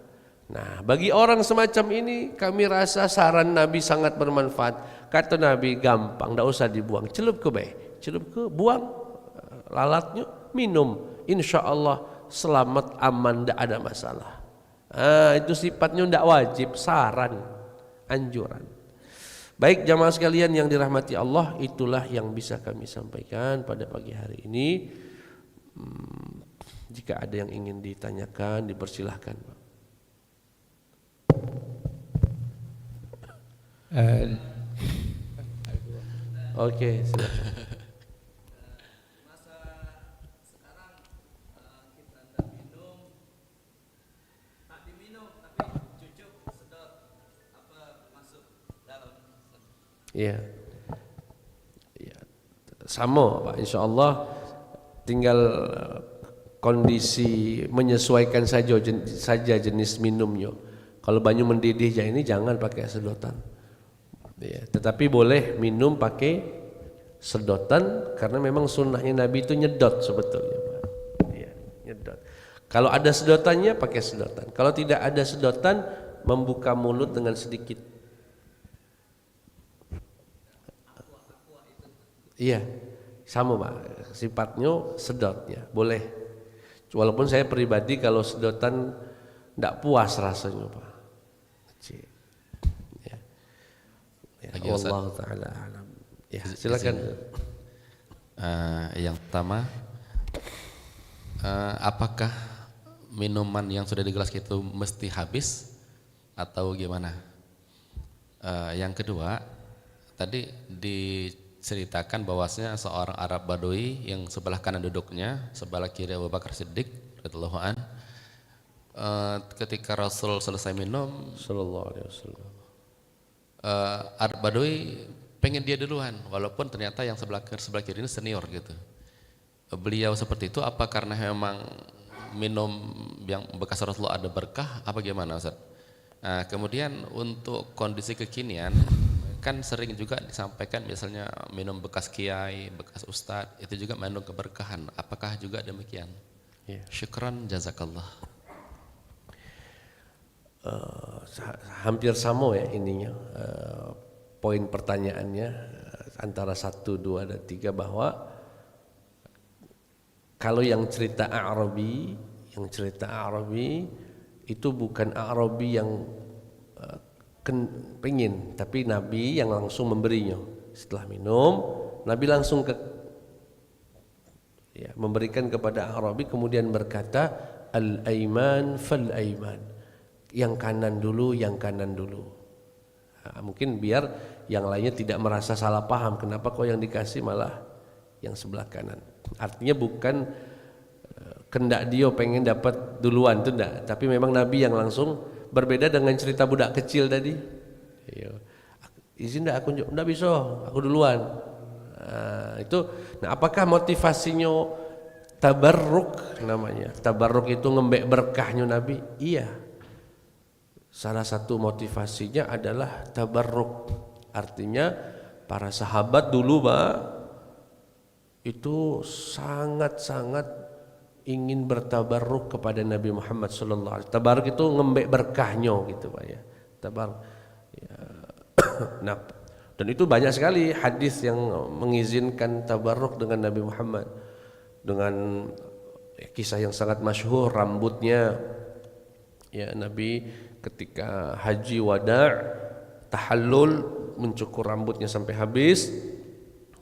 Nah, bagi orang semacam ini kami rasa saran Nabi sangat bermanfaat. Kata Nabi, gampang, tidak usah dibuang, celup ke buang lalatnya, minum, insya Allah selamat, aman, tidak ada masalah. Itu sifatnya tidak wajib, saran, anjuran. Baik jamaah sekalian yang dirahmati Allah, itulah yang bisa kami sampaikan pada pagi hari ini. Jika ada yang ingin ditanyakan, dipersilahkan Pak. Eh, Oke, silakan. Iya. Ya, sama Pak, insya Allah tinggal kondisi menyesuaikan saja jenis minumnya. Kalau banyu mendidih ini jangan pakai sedotan. Ya, tetapi boleh minum pakai sedotan karena memang sunnahnya Nabi itu nyedot sebetulnya Pak. Ya, nyedot. Kalau ada sedotannya pakai sedotan. Kalau tidak ada sedotan membuka mulut dengan sedikit. Iya, sama Pak. Sifatnya sedotnya boleh. Walaupun saya pribadi kalau sedotan tidak puas rasanya Pak. Ya. Ya, Allah Taala alam. Ya, silakan. Yang pertama, apakah minuman yang sudah di gelas itu mesti habis atau gimana? Yang kedua, tadi diceritakan bahwasanya seorang Arab Badui yang sebelah kanan duduknya, sebelah kiri Abu Bakar Siddiq radhiyallahu an, ketika Rasul selesai minum, Sallallahu alaihi wasallam. Arab Badui pengen dia duluan, walaupun ternyata yang sebelah kiri ini senior gitu. Beliau seperti itu apa karena memang minum yang bekas Rasulullah ada berkah apa gimana Ustaz? Nah, kemudian untuk kondisi kekinian kan sering juga disampaikan misalnya minum bekas kiai, bekas ustadz itu juga mengandung keberkahan. Apakah juga demikian? Ya. Syukran jazakallah. Hampir sama ya ininya. Poin pertanyaannya antara 1, 2 dan 3 bahwa kalau yang cerita Arabi itu bukan Arabi yang pengen, tapi Nabi yang langsung memberinya. Setelah minum, Nabi langsung memberikan kepada Arabi, kemudian berkata al-aiman fal-aiman, yang kanan dulu, yang kanan dulu. Nah, mungkin biar yang lainnya tidak merasa salah paham, kenapa kok yang dikasih malah yang sebelah kanan. Artinya bukan kendak dia pengen dapat duluan, itu enggak, tapi memang Nabi yang langsung. Berbeda dengan cerita budak kecil tadi. Izin enggak, aku enggak bisa, aku duluan. Nah, apakah motivasinya tabarruk namanya? Tabarruk itu ngembek berkahnya Nabi? Iya. Salah satu motivasinya adalah tabarruk. Artinya para sahabat dulu Pak itu sangat-sangat ingin bertabarruk kepada Nabi Muhammad sallallahu alaihi wasallam. Tabarruk itu ngembek berkahnya gitu Pak ya. Tabarruk. Ya. Nah, dan itu banyak sekali hadis yang mengizinkan tabarruk dengan Nabi Muhammad. Dengan kisah yang sangat masyhur rambutnya ya Nabi ketika haji wada' tahallul mencukur rambutnya sampai habis.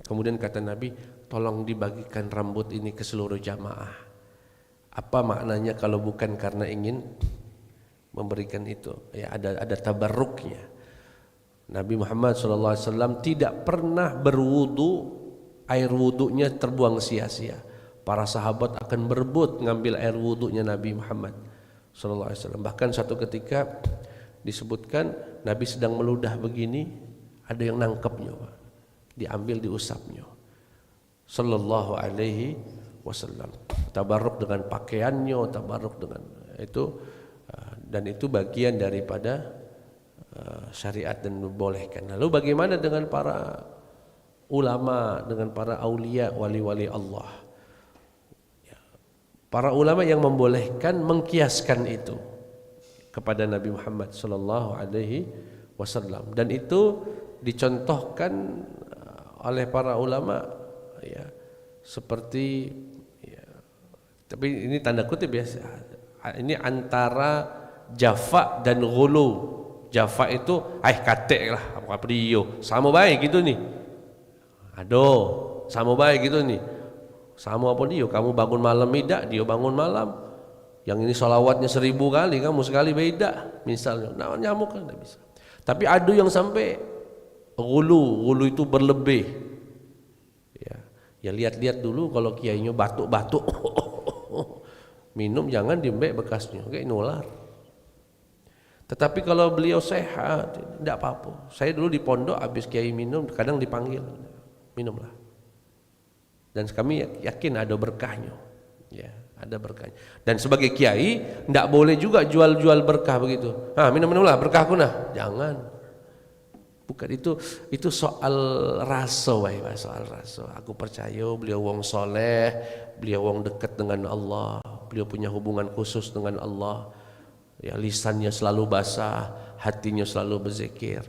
Kemudian kata Nabi, tolong dibagikan rambut ini ke seluruh jamaah. Apa maknanya kalau bukan karena ingin memberikan itu? Ya ada tabarruknya. Nabi Muhammad SAW tidak pernah berwudu, air wudunya terbuang sia-sia. Para sahabat akan berebut ngambil air wudunya Nabi Muhammad SAW. Bahkan satu ketika disebutkan Nabi sedang meludah begini, ada yang nangkepnya, Pak. Diambil, diusapnya. Sallallahu alaihi wasallam. Tabarruk dengan pakaiannya, tabarruk dengan itu, dan itu bagian daripada syariat dan membolehkan. Lalu bagaimana dengan para ulama, dengan para aulia, wali-wali Allah? Para ulama yang membolehkan mengkiaskan itu kepada Nabi Muhammad sallallahu alaihi wasallam, dan itu dicontohkan oleh para ulama ya, seperti ya, tapi ini tanda kutip ya, ini antara jafa dan ghulu. Jafa itu katek lah, apa dia sama baik gitu nih, aduh sama baik gitu nih, sama apa dia, kamu bangun malam tidak, dia bangun malam, yang ini sholawatnya 1000 kali, kamu sekali beda misalnya. Nah, nyamuk kan tidak bisa. Tapi adu yang sampai Ghulu itu berlebih. Ya lihat-lihat dulu kalau kiainya batuk-batuk. Minum jangan diembek bekasnya, kayak nular. Tetapi kalau beliau sehat, tidak apa-apa. Saya dulu di pondok habis kiai minum, kadang dipanggil, minumlah. Dan kami yakin ada berkahnya, ya, ada berkahnya. Dan sebagai kiai, tidak boleh juga jual-jual berkah begitu. Minum-minumlah berkahku nah, jangan. Bukan itu soal rasa, soal rasa. Aku percaya beliau wong soleh, beliau wong dekat dengan Allah, beliau punya hubungan khusus dengan Allah. Ya, lisannya selalu basah, hatinya selalu berzikir.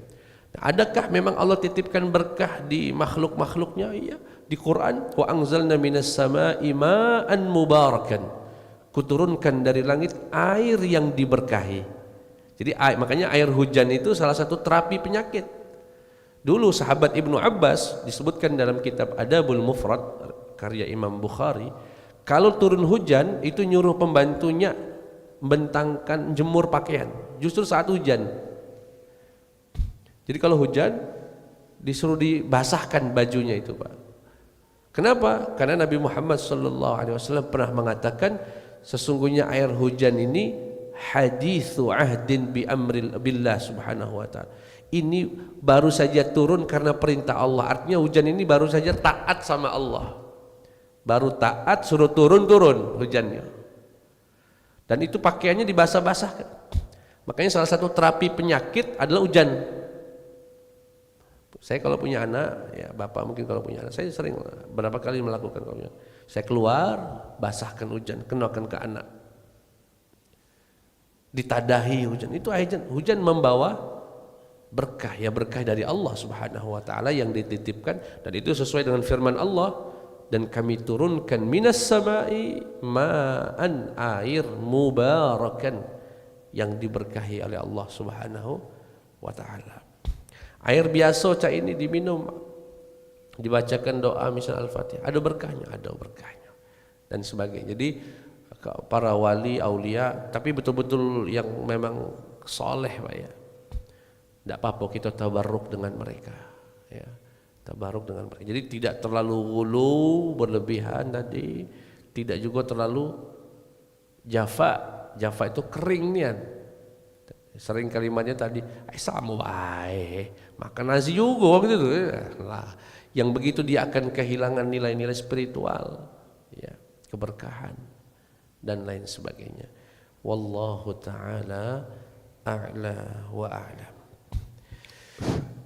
Adakah memang Allah titipkan berkah di makhluk-makhluknya? Iya. Di Quran, wa anzalna minas sama'i ma'an mubarakan. Kuturunkan dari langit air yang diberkahi. Jadi makanya air hujan itu salah satu terapi penyakit. Dulu sahabat Ibnu Abbas disebutkan dalam kitab Adabul Mufrad karya Imam Bukhari, kalau turun hujan itu nyuruh pembantunya bentangkan jemur pakaian justru saat hujan. Jadi kalau hujan disuruh dibasahkan bajunya itu, Pak. Kenapa? Karena Nabi Muhammad SAW pernah mengatakan sesungguhnya air hujan ini hadithu ahdin bi amril billah subhanahu wa ta'ala. Ini baru saja turun karena perintah Allah. Artinya hujan ini baru saja taat sama Allah. Baru taat suruh turun hujannya. Dan itu pakaiannya dibasah-basahkan. Makanya salah satu terapi penyakit adalah hujan. Saya kalau punya anak, ya Bapak mungkin kalau punya anak, saya sering berapa kali melakukan kalau saya keluar, basahkan hujan, kenakan ke anak. Ditadahi hujan. Itu hujan membawa berkah, ya berkah dari Allah Subhanahu wa taala yang dititipkan, dan itu sesuai dengan firman Allah, dan kami turunkan minas samai ma'an, air mubarakan yang diberkahi oleh Allah Subhanahu wa taala. Air biasa cak ini diminum, dibacakan doa misal Al-Fatihah, ada berkahnya dan sebagainya. Jadi para wali aulia, tapi betul-betul yang memang soleh, Pak, ya. Tidak apa-apa kita tabarruk dengan mereka, ya, tabarruk dengan mereka. Jadi tidak terlalu ghulu berlebihan tadi, tidak juga terlalu jafa itu kering nian. Sering kalimatnya tadi, sama baik, makan nasi juga gitu lah. Yang begitu dia akan kehilangan nilai-nilai spiritual, ya, keberkahan dan lain sebagainya. Wallahu taala a'la wa a'lam.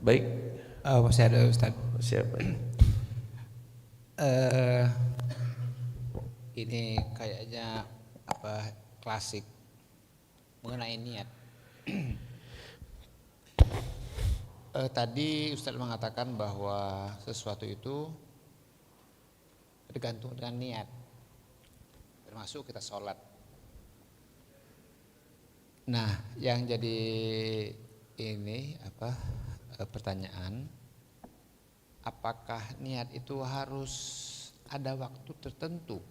Baik, masih ada Ustaz. Siapa? Ini kayaknya klasik mengenai niat. Tadi Ustaz mengatakan bahwa sesuatu itu tergantung dengan niat, termasuk kita sholat. Nah, yang jadi ini pertanyaan, apakah niat itu harus ada waktu tertentu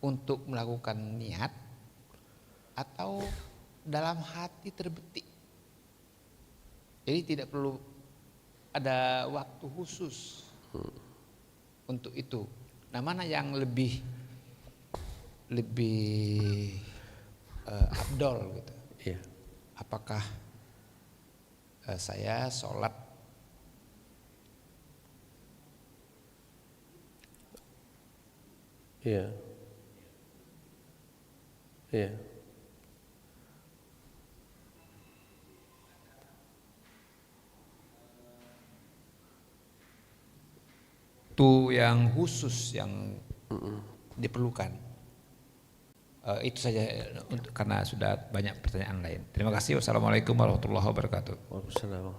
untuk melakukan niat, atau dalam hati terbetik? Jadi tidak perlu ada waktu khusus untuk itu. Nah, mana yang lebih afdol gitu? Iya. Apakah saya sholat Iya. itu yang khusus yang diperlukan? Itu saja karena sudah banyak pertanyaan lain. Terima kasih. Wassalamualaikum warahmatullahi wabarakatuh. Waalaikumsalam.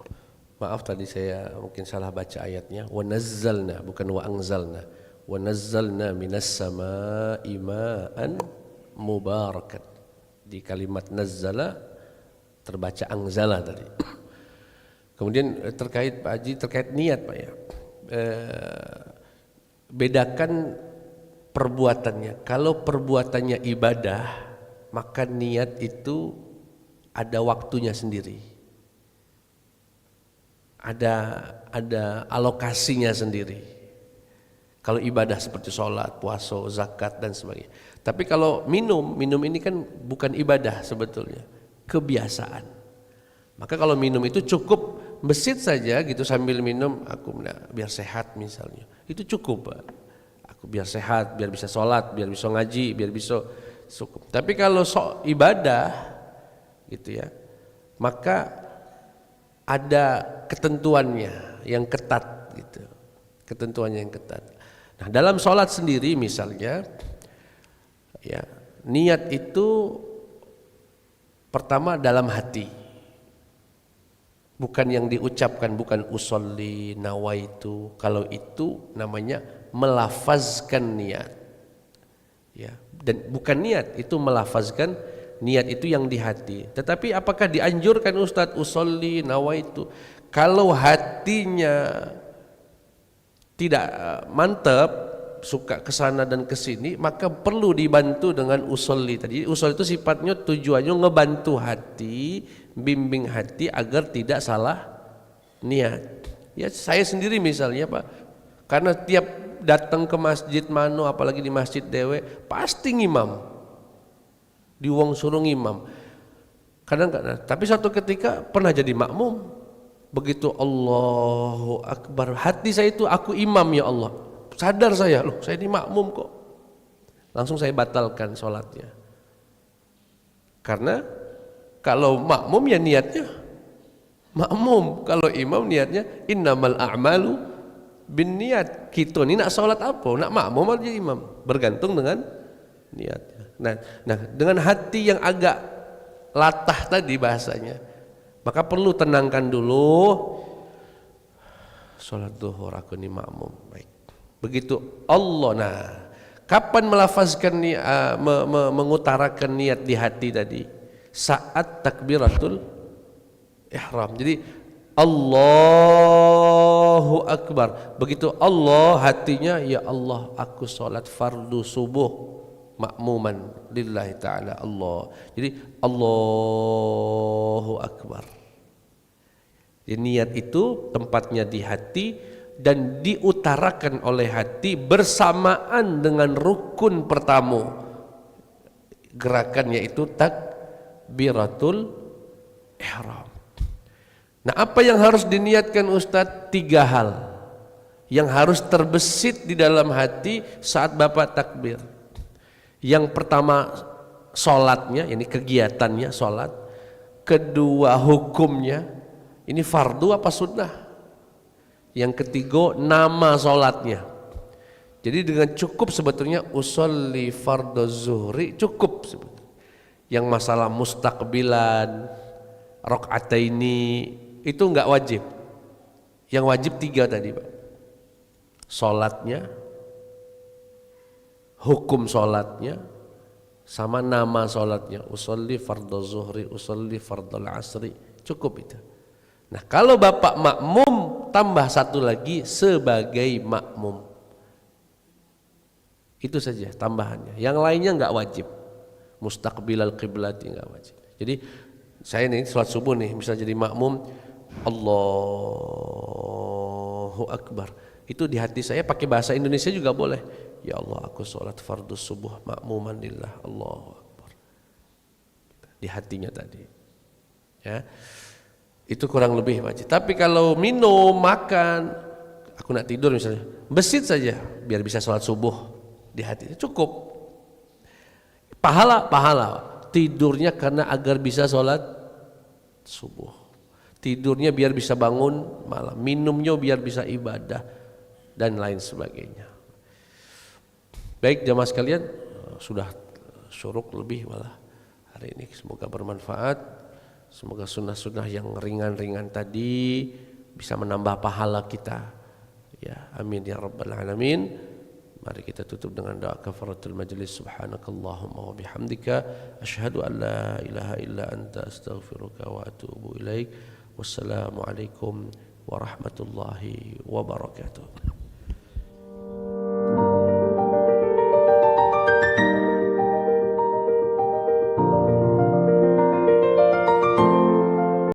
Maaf tadi saya mungkin salah baca ayatnya. Wa nazzalna, bukan wa anzalna. Wa nazzalna minas samaa'i ma'an mubarakan. Di kalimat nazzala terbaca anzala tadi. Kemudian terkait Pak Haji, terkait niat, Pak, ya. Bedakan perbuatannya. Kalau perbuatannya ibadah, maka niat itu ada waktunya sendiri. ada alokasinya sendiri. Kalau ibadah seperti sholat, puasa, zakat dan sebagainya. Tapi kalau minum ini kan bukan ibadah sebetulnya, kebiasaan. Maka kalau minum itu cukup besit saja gitu sambil minum, aku biar sehat misalnya, itu cukup Pak. Aku biar sehat, biar bisa sholat, biar bisa ngaji, biar bisa cukup. Tapi kalau ibadah gitu ya, maka ada ketentuannya yang ketat gitu, ketentuannya yang ketat. Nah dalam sholat sendiri misalnya, ya niat itu pertama dalam hati, bukan yang diucapkan, bukan usolli nawaitu. Kalau itu namanya melafazkan niat, ya, dan bukan niat, itu melafazkan niat itu yang di hati. Tetapi apakah dianjurkan Ustadz usolli nawaitu? Kalau hatinya tidak mantap, suka kesana dan kesini, maka perlu dibantu dengan usolli tadi. Usolli itu sifatnya tujuannya ngebantu hati, bimbing hati agar tidak salah niat. Ya saya sendiri misalnya Pak, karena tiap datang ke masjid mano, apalagi di masjid dewe, pasti ngimam, di wong suruh ngimam. Kadang-kadang, tapi suatu ketika pernah jadi makmum. Begitu Allahu Akbar, hati saya itu aku imam ya Allah. Sadar saya, loh saya ini makmum kok. Langsung saya batalkan sholatnya. Karena kalau makmum ya niatnya makmum, kalau imam niatnya innamal a'malu bin niat. Kita ini nak sholat apa? Nak makmum aja imam, bergantung dengan niatnya. Nah dengan hati yang agak latah tadi bahasanya, maka perlu tenangkan dulu. Sholat duhur aku ini makmum, baik. Begitu Allah, nah kapan melafazkan mengutarakan niat di hati tadi? Saat takbiratul ihram. Jadi Allahu Akbar. Begitu Allah, hatinya ya Allah aku sholat fardu subuh makmuman lillahi ta'ala Allah. Jadi Allahu Akbar. Jadi niat itu tempatnya di hati dan diutarakan oleh hati bersamaan dengan rukun pertama. Gerakannya itu takbiratul ihram. Nah, apa yang harus diniatkan Ustadz? 3 hal yang harus terbesit di dalam hati saat Bapak takbir. Yang pertama sholatnya, ini kegiatannya sholat. Kedua hukumnya, ini fardu apa sunnah. Yang ketiga nama sholatnya. Jadi dengan cukup sebetulnya usolli fardhu zuhri cukup sebetulnya. Yang masalah mustaqbilan, rakaataini itu enggak wajib. Yang wajib 3 tadi Pak. Sholatnya, hukum sholatnya, sama nama sholatnya. Usolli fardhu zuhri, usolli fardhu asri, cukup itu. Nah kalau Bapak makmum, tambah 1 lagi sebagai makmum. Itu saja tambahannya. Yang lainnya enggak wajib. Mustaqbilal qiblati enggak wajib. Jadi saya nih sholat subuh nih, bisa jadi makmum, Allahu Akbar. Itu di hati saya pakai bahasa Indonesia juga boleh. Ya Allah, aku sholat fardhu subuh makmuman lillah, Allahu Akbar. Di hatinya tadi. Ya. Itu kurang lebih wajib. Tapi kalau minum, makan, aku nak tidur misalnya, besit saja biar bisa sholat subuh di hati, cukup. Pahala. Tidurnya karena agar bisa sholat subuh. Tidurnya biar bisa bangun malam. Minumnya biar bisa ibadah dan lain sebagainya. Baik jamaah sekalian, sudah syuruk lebih malah hari ini. Semoga bermanfaat. Semoga sunnah-sunnah yang ringan-ringan tadi bisa menambah pahala kita. Ya, amin ya rabbal alamin. Mari kita tutup dengan doa kafaratul majlis. Subhanakallahumma wa bihamdika asyhadu an la ilaha illa anta astaghfiruka wa atubu ilaik. Wassalamualaikum warahmatullahi wabarakatuh.